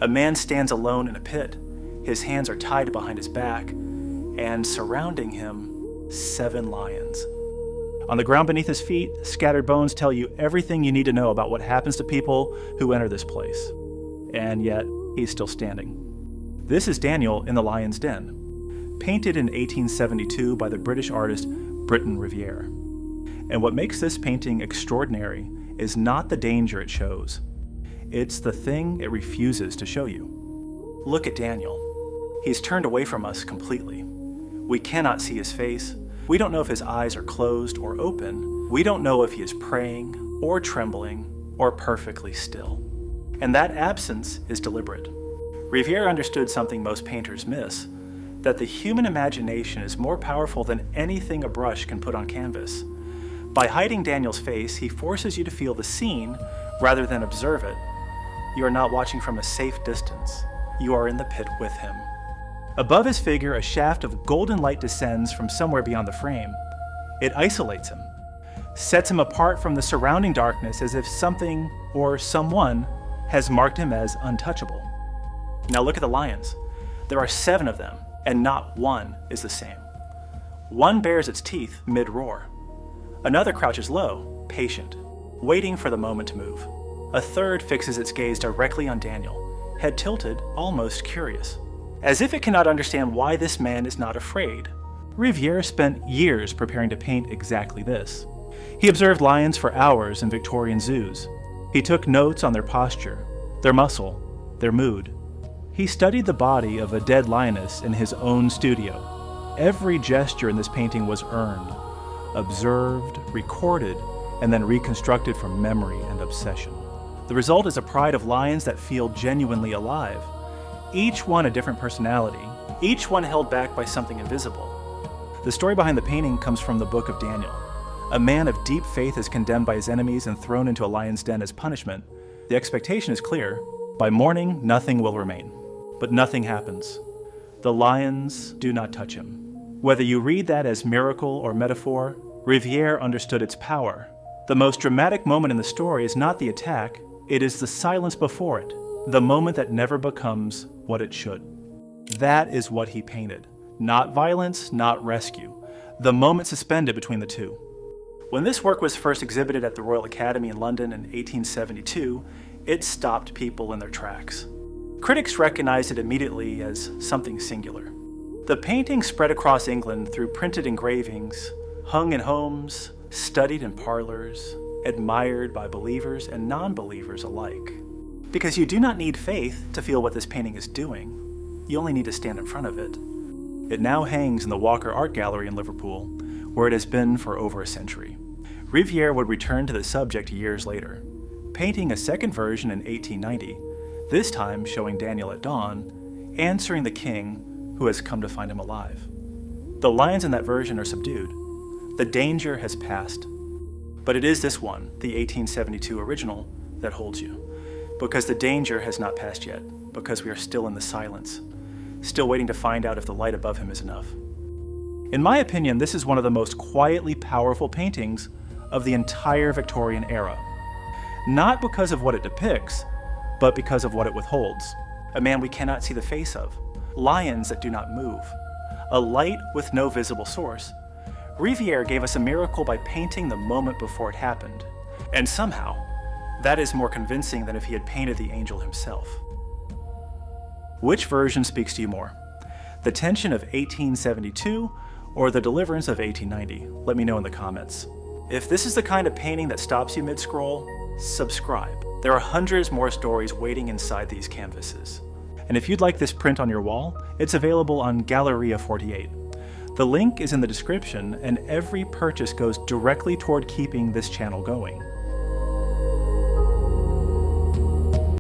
A man stands alone in a pit. His hands are tied behind his back, and surrounding him, 7 lions. On the ground beneath his feet, scattered bones tell you everything you need to know about what happens to people who enter this place. And yet, he's still standing. This is Daniel in the Lion's Den, painted in 1872 by the British artist Briton Rivière. And what makes this painting extraordinary is not the danger it shows. It's the thing it refuses to show you. Look at Daniel. He's turned away from us completely. We cannot see his face. We don't know if his eyes are closed or open. We don't know if he is praying or trembling or perfectly still. And that absence is deliberate. Rivière understood something most painters miss, that the human imagination is more powerful than anything a brush can put on canvas. By hiding Daniel's face, he forces you to feel the scene rather than observe it. You are not watching from a safe distance. You are in the pit with him. Above his figure, a shaft of golden light descends from somewhere beyond the frame. It isolates him, sets him apart from the surrounding darkness as if something or someone has marked him as untouchable. Now look at the lions. There are 7 of them, and not one is the same. One bares its teeth mid-roar. Another crouches low, patient, waiting for the moment to move. A third fixes its gaze directly on Daniel, head tilted, almost curious. As if it cannot understand why this man is not afraid. Rivière spent years preparing to paint exactly this. He observed lions for hours in Victorian zoos. He took notes on their posture, their muscle, their mood. He studied the body of a dead lioness in his own studio. Every gesture in this painting was earned, observed, recorded, and then reconstructed from memory and obsession. The result is a pride of lions that feel genuinely alive. Each one a different personality, each one held back by something invisible. The story behind the painting comes from the book of Daniel. A man of deep faith is condemned by his enemies and thrown into a lion's den as punishment. The expectation is clear. By morning, nothing will remain. But nothing happens. The lions do not touch him. Whether you read that as miracle or metaphor, Rivière understood its power. The most dramatic moment in the story is not the attack, it is the silence before it, the moment that never becomes what it should. That is what he painted. Not violence, not rescue. The moment suspended between the two. When this work was first exhibited at the Royal Academy in London in 1872, it stopped people in their tracks. Critics recognized it immediately as something singular. The painting spread across England through printed engravings, hung in homes, studied in parlors, admired by believers and non-believers alike. Because you do not need faith to feel what this painting is doing. You only need to stand in front of it. It now hangs in the Walker Art Gallery in Liverpool, where it has been for over a century. Rivière would return to the subject years later, painting a second version in 1890, this time showing Daniel at dawn, answering the king who has come to find him alive. The lions in that version are subdued. The danger has passed. But it is this one, the 1872 original, that holds you. Because the danger has not passed yet, because we are still in the silence, still waiting to find out if the light above him is enough. In my opinion, this is one of the most quietly powerful paintings of the entire Victorian era. Not because of what it depicts, but because of what it withholds. A man we cannot see the face of, lions that do not move, a light with no visible source. Rivière gave us a miracle by painting the moment before it happened, and somehow, that is more convincing than if he had painted the angel himself. Which version speaks to you more? The tension of 1872 or the deliverance of 1890? Let me know in the comments. If this is the kind of painting that stops you mid-scroll, subscribe. There are hundreds more stories waiting inside these canvases. And if you'd like this print on your wall, it's available on Galleria 48. The link is in the description, and every purchase goes directly toward keeping this channel going.